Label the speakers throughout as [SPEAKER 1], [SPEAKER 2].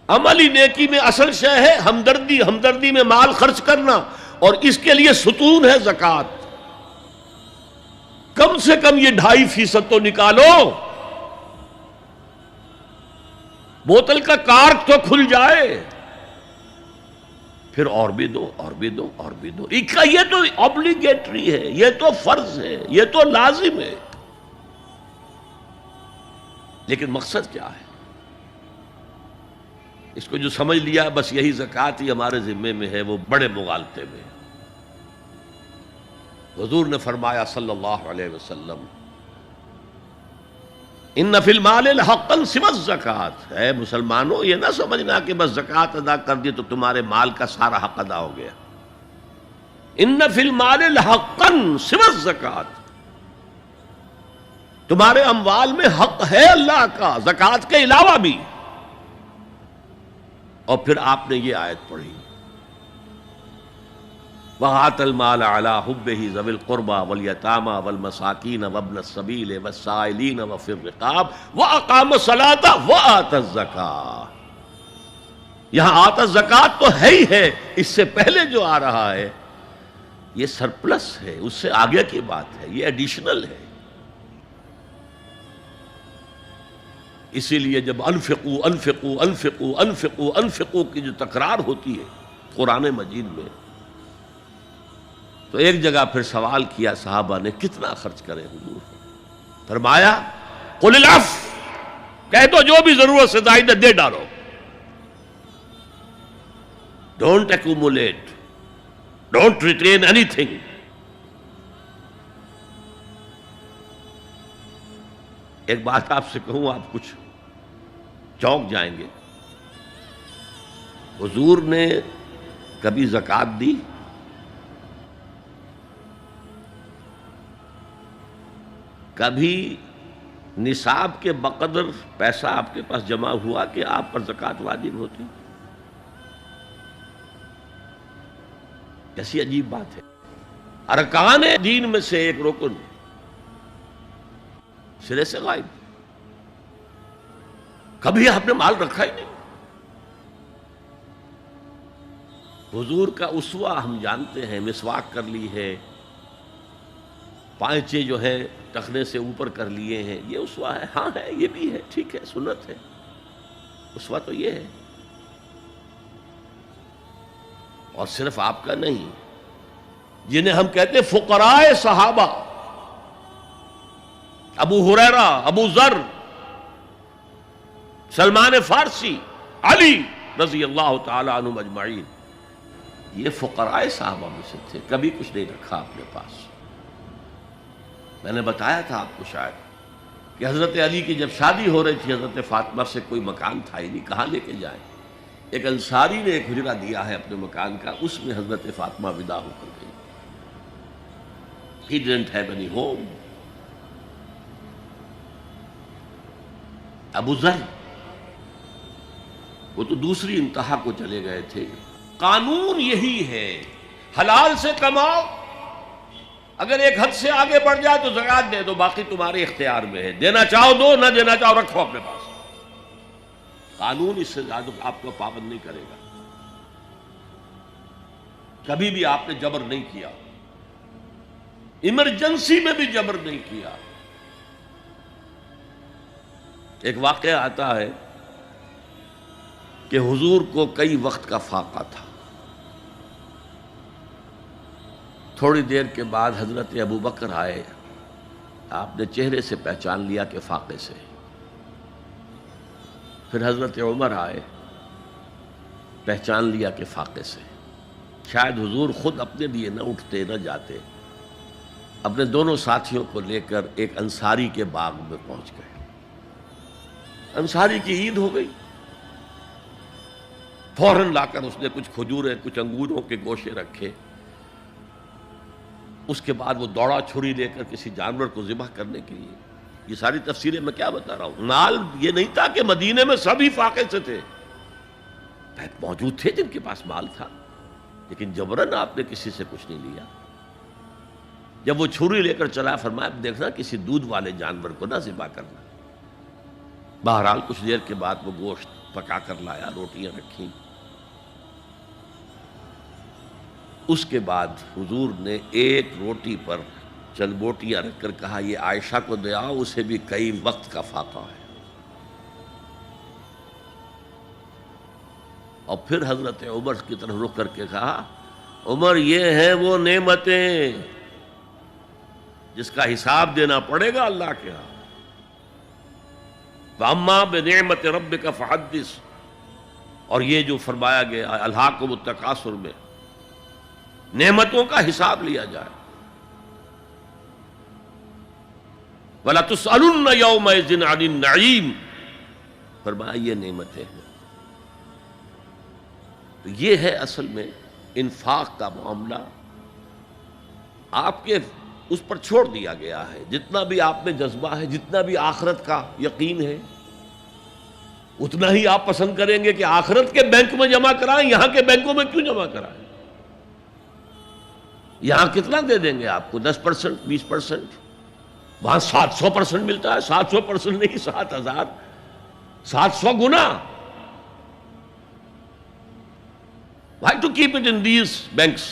[SPEAKER 1] عملی نیکی میں اصل شے ہے ہمدردی، ہمدردی میں مال خرچ کرنا، اور اس کے لیے ستون ہے زکوٰۃ۔ کم سے کم یہ 2.5% تو نکالو، بوتل کا کارک تو کھل جائے، پھر اور بھی دو، اور بھی دو، اور بھی دو۔ یہ تو obligatory ہے، یہ تو فرض ہے، یہ تو لازم ہے۔ لیکن مقصد کیا ہے؟ اس کو جو سمجھ لیا بس یہی زکوٰۃ ہی ہمارے ذمے میں ہے، وہ بڑے مغالطے میں۔ حضور نے فرمایا صلی اللہ علیہ وسلم، ان فی المال حقا سوى الزکوٰۃ، اے مسلمانوں یہ نہ سمجھنا کہ بس زکوٰۃ ادا کر دی تو تمہارے مال کا سارا حق ادا ہو گیا۔ ان فی المال حقا سوى الزکوٰۃ، تمہارے اموال میں حق ہے اللہ کا زکوٰۃ کے علاوہ بھی۔ اور پھر آپ نے یہ آیت پڑھی، وَآتَى الْمَالَ عَلَىٰ حُبِّهِ ذَوِي الْقُرْبَىٰ وَالْيَتَامَىٰ وَالْمَسَاكِينَ وَابْنَ السَّبِيلِ وَالسَّائِلِينَ وَفِي الرِّقَابِ وَأَقَامَ الصَّلَاةَ وَآتَى الزَّكَاةَ۔ یہاں آتا الزکوٰۃ تو ہے ہی ہے، اس سے پہلے جو آ رہا ہے یہ سرپلس ہے، اس سے آگے کی بات ہے، یہ ایڈیشنل ہے۔ اسی لیے جب انفقوا انفقوا انفقوا انفقوا انفقوا کی جو تکرار ہوتی ہے قرآن مجید میں، تو ایک جگہ پھر سوال کیا صحابہ نے، کتنا خرچ کریں حضور؟ فرمایا قل العفو، کہہ دو جو بھی ضرورت سے زائد دے ڈالو، don't accumulate, don't retain any thing. ایک بات آپ سے کہوں، آپ کچھ چونک جائیں گے، حضور نے کبھی زکوٰۃ دی؟ کبھی نصاب کے بقدر پیسہ آپ کے پاس جمع ہوا کہ آپ پر زکوٰۃ واجب ہوتی؟ ایسی عجیب بات ہے، ارکان دین میں سے ایک رکن سرے سے غائب، کبھی آپ نے مال رکھا ہی نہیں۔ حضور کا اسوہ ہم جانتے ہیں، مسواک کر لی ہے، پائچے جو ہے ٹخنے سے اوپر کر لیے ہیں، یہ اسوہ ہے؟ ہاں ہے، یہ بھی ہے، ٹھیک ہے، سنت ہے، اسوہ تو یہ ہے۔ اور صرف آپ کا نہیں، جنہیں ہم کہتے ہیں فقراء صحابہ، ابو ہریرہ، ابو ذر، سلمان فارسی، علی رضی اللہ تعالی عنہم اجمعین، یہ فقراء صحابہ میں سے تھے، کبھی کچھ نہیں رکھا اپنے پاس۔ میں نے بتایا تھا آپ کو شاید کہ حضرت علی کی جب شادی ہو رہی تھی حضرت فاطمہ سے، کوئی مکان تھا ہی نہیں، کہاں لے کے جائیں؟ ایک انصاری نے ایک حجرہ دیا ہے اپنے مکان کا، اس میں حضرت فاطمہ ودا ہو کر گئی۔ He didn't have any home۔ ابو ذر وہ تو دوسری انتہا کو چلے گئے تھے۔ قانون یہی ہے، حلال سے کماؤ، اگر ایک حد سے آگے بڑھ جائے تو زکوٰۃ دے دو، باقی تمہارے اختیار میں ہے، دینا چاہو دو، نہ دینا چاہو رکھو اپنے پاس۔ قانون اس سے زیادہ آپ کو پابند نہیں کرے گا۔ کبھی بھی آپ نے جبر نہیں کیا، ایمرجنسی میں بھی جبر نہیں کیا۔ ایک واقعہ آتا ہے کہ حضور کو کئی وقت کا فاقہ تھا، تھوڑی دیر کے بعد حضرت ابو بکر آئے، آپ نے چہرے سے پہچان لیا کہ فاقے سے۔ پھر حضرت عمر آئے، پہچان لیا کہ فاقے سے۔ شاید حضور خود اپنے لیے نہ اٹھتے نہ جاتے، اپنے دونوں ساتھیوں کو لے کر ایک انصاری کے باغ میں پہنچ گئے۔ انصاری کی عید ہو گئی، فوراً لا کر اس نے کچھ کھجوریں، کچھ انگوروں کے گوشے رکھے۔ اس کے بعد وہ دوڑا چھری لے کر کسی جانور کو ذبح کرنے کے لیے۔ یہ ساری تفسیریں میں کیا بتا رہا ہوں؟ مال یہ نہیں تھا کہ مدینے میں سبھی فاقے سے تھے، موجود تھے جن کے پاس مال تھا، لیکن جبراً آپ نے کسی سے کچھ نہیں لیا۔ جب وہ چھری لے کر چلا، فرمایا دیکھنا کسی دودھ والے جانور کو نہ ذبح کرنا۔ بہرحال کچھ دیر کے بعد وہ گوشت پکا کر لایا، روٹیاں رکھیں۔ اس کے بعد حضور نے ایک روٹی پر چند بوٹیاں رکھ کر کہا یہ عائشہ کو دے آؤ، اسے بھی کئی وقت کا فاقہ ہے۔ اور پھر حضرت عمر کی طرف رخ کر کے کہا عمر یہ ہیں وہ نعمتیں جس کا حساب دینا پڑے گا اللہ کے ہاں۔ وَأَمَّا بِنِعْمَةِ رَبِّكَ فَحَدِّثْ، اور یہ جو فرمایا گیا الہاکم التکاثر میں نعمتوں کا حساب لیا جائے۔ وَلَتُسْأَلُنَّ يَوْمَئِذٍ عَنِ النَّعِيمِ، فرمایا یہ نعمتیں ہیں۔ تو یہ ہے اصل میں انفاق کا معاملہ، آپ کے اس پر چھوڑ دیا گیا ہے۔ جتنا بھی آپ میں جذبہ ہے، جتنا بھی آخرت کا یقین ہے، اتنا ہی آپ پسند کریں گے کہ آخرت کے بینک میں جمع کرائیں، یہاں کے بینکوں میں کیوں جمع کرائیں؟ یہاں کتنا دے دیں گے آپ کو؟ 10%، 20%، وہاں 700% ملتا ہے۔ 700% نہیں، 7,000، 700 گنا۔ Why to keep it in these banks؟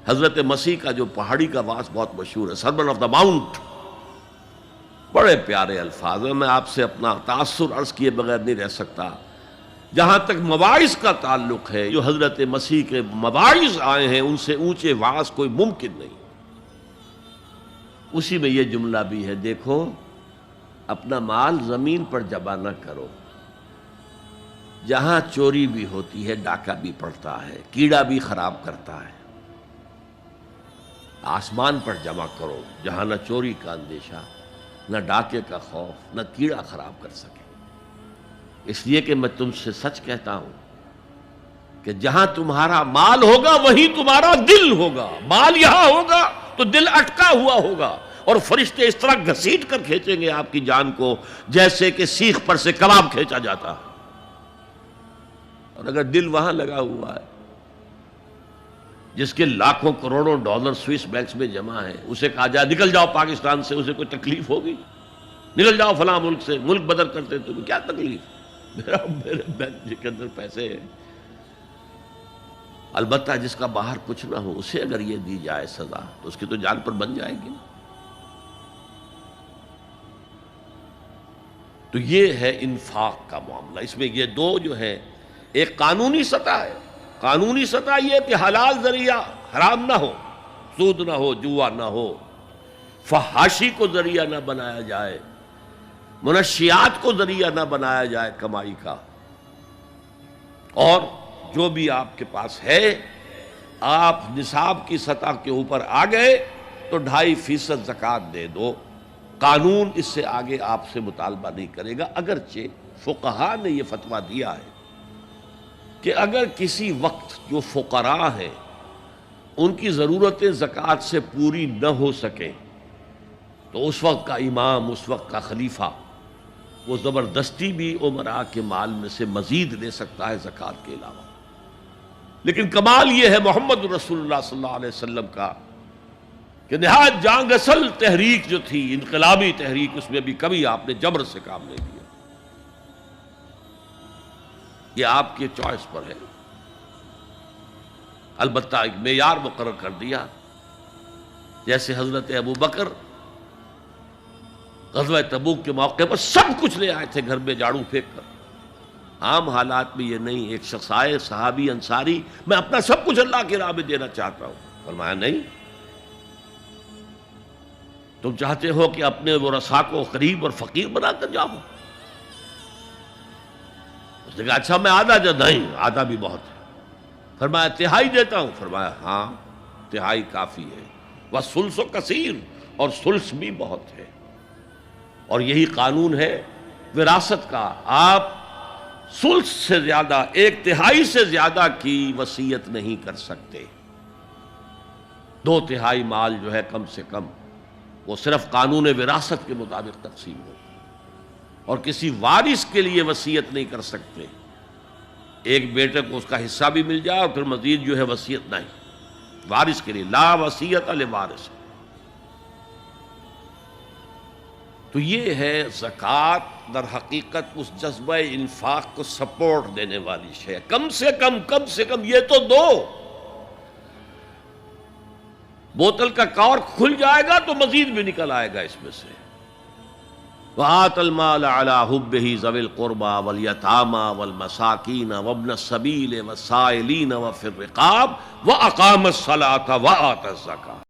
[SPEAKER 1] حضرت مسیح کا جو پہاڑی کا واس بہت مشہور ہے، سرمن آف دا ماؤنٹ، بڑے پیارے الفاظ ہیں، میں آپ سے اپنا تاثر عرض کیے بغیر نہیں رہ سکتا۔ جہاں تک مواعظ کا تعلق ہے، جو حضرت مسیح کے مواعظ آئے ہیں ان سے اونچے واعظ کوئی ممکن نہیں۔ اسی میں یہ جملہ بھی ہے، دیکھو اپنا مال زمین پر جمع نہ کرو، جہاں چوری بھی ہوتی ہے ڈاکہ بھی پڑتا ہے، کیڑا بھی خراب کرتا ہے۔ آسمان پر جمع کرو جہاں نہ چوری کا اندیشہ، نہ ڈاکے کا خوف، نہ کیڑا خراب کر سکے۔ اس لیے کہ میں تم سے سچ کہتا ہوں کہ جہاں تمہارا مال ہوگا وہیں تمہارا دل ہوگا۔ مال یہاں ہوگا تو دل اٹکا ہوا ہوگا، اور فرشتے اس طرح گھسیٹ کر کھینچیں گے آپ کی جان کو جیسے کہ سیخ پر سے کباب کھینچا جاتا ہے۔ اور اگر دل وہاں لگا ہوا ہے جس کے لاکھوں کروڑوں ڈالر سوئس بینکس میں جمع ہیں، اسے کہا جائے نکل جاؤ پاکستان سے، اسے کوئی تکلیف ہوگی؟ نکل جاؤ فلاں ملک سے، ملک بدل کرتے تمہیں کیا تکلیف؟ میرے بینک کے اندر پیسے ہیں۔ البتہ جس کا باہر کچھ نہ ہو اسے اگر یہ دی جائے سزا تو اس کی تو جان پر بن جائے گی۔ تو یہ ہے انفاق کا معاملہ۔ اس میں یہ دو جو ہے، ایک قانونی سطح ہے، قانونی سطح یہ کہ حلال ذریعہ حرام نہ ہو، سود نہ ہو، جوا نہ ہو، فحاشی کو ذریعہ نہ بنایا جائے، منشیات کو ذریعہ نہ بنایا جائے کمائی کا۔ اور جو بھی آپ کے پاس ہے، آپ نصاب کی سطح کے اوپر آ گئے تو 2.5% زکوٰۃ دے دو۔ قانون اس سے آگے آپ سے مطالبہ نہیں کرے گا، اگرچہ فقہاء نے یہ فتویٰ دیا ہے کہ اگر کسی وقت جو فقراء ہیں ان کی ضرورتیں زکوٰۃ سے پوری نہ ہو سکیں تو اس وقت کا امام، اس وقت کا خلیفہ، وہ زبردستی بھی امراء کے مال میں سے مزید لے سکتا ہے زکوٰۃ کے علاوہ۔ لیکن کمال یہ ہے محمد رسول اللہ صلی اللہ علیہ وسلم کا کہ نہایت جاں گسل تحریک جو تھی، انقلابی تحریک، اس میں بھی کبھی آپ نے جبر سے کام نہیں لیا۔ یہ آپ کے چوائس پر ہے، البتہ ایک معیار مقرر کر دیا، جیسے حضرت ابو بکر غزوہ تبوک کے موقع پر سب کچھ لے آئے تھے گھر میں جھاڑو پھینک کر۔ عام حالات میں یہ نہیں، ایک شخص آئے صحابی انصاری، میں اپنا سب کچھ اللہ کی راہ میں دینا چاہتا ہوں، فرمایا نہیں، تم چاہتے ہو کہ اپنے ورثاء کو غریب اور فقیر بنا کر جاؤ؟ اس نے کہا اچھا میں آدھا نہیں، آدھا بھی بہت ہے۔ فرمایا تہائی دیتا ہوں، فرمایا ہاں تہائی کافی ہے، وَالثُلُثُ کثیر، اور ثلث بھی بہت ہے۔ اور یہی قانون ہے وراثت کا، آپ ثلث سے زیادہ، 1/3 سے زیادہ کی وصیت نہیں کر سکتے۔ 2/3 مال جو ہے کم سے کم وہ صرف قانون وراثت کے مطابق تقسیم ہو، اور کسی وارث کے لیے وصیت نہیں کر سکتے۔ ایک بیٹے کو اس کا حصہ بھی مل جائے اور پھر مزید جو ہے وصیت نہیں، وارث کے لیے لا وصیت لوارث۔ تو یہ ہے زکوٰۃ، در حقیقت اس جذبہ انفاق کو سپورٹ دینے والی شے. کم سے کم یہ تو دو. بوتل کا کارک کھل جائے گا تو مزید بھی نکل آئے گا اس میں سے. وَآتَ الْمَالَ عَلَىٰ حُبِّهِ ذَوِي الْقُرْبَىٰ وَالْيَتَامَىٰ وَالْمَسَاكِينَ وَابْنَ السَّبِيلِ وَالسَّائِلِينَ وَفِي الرِّقَابِ وَأَقَامَ الصَّلَاةَ وَآتَى الزَّكَاةَ.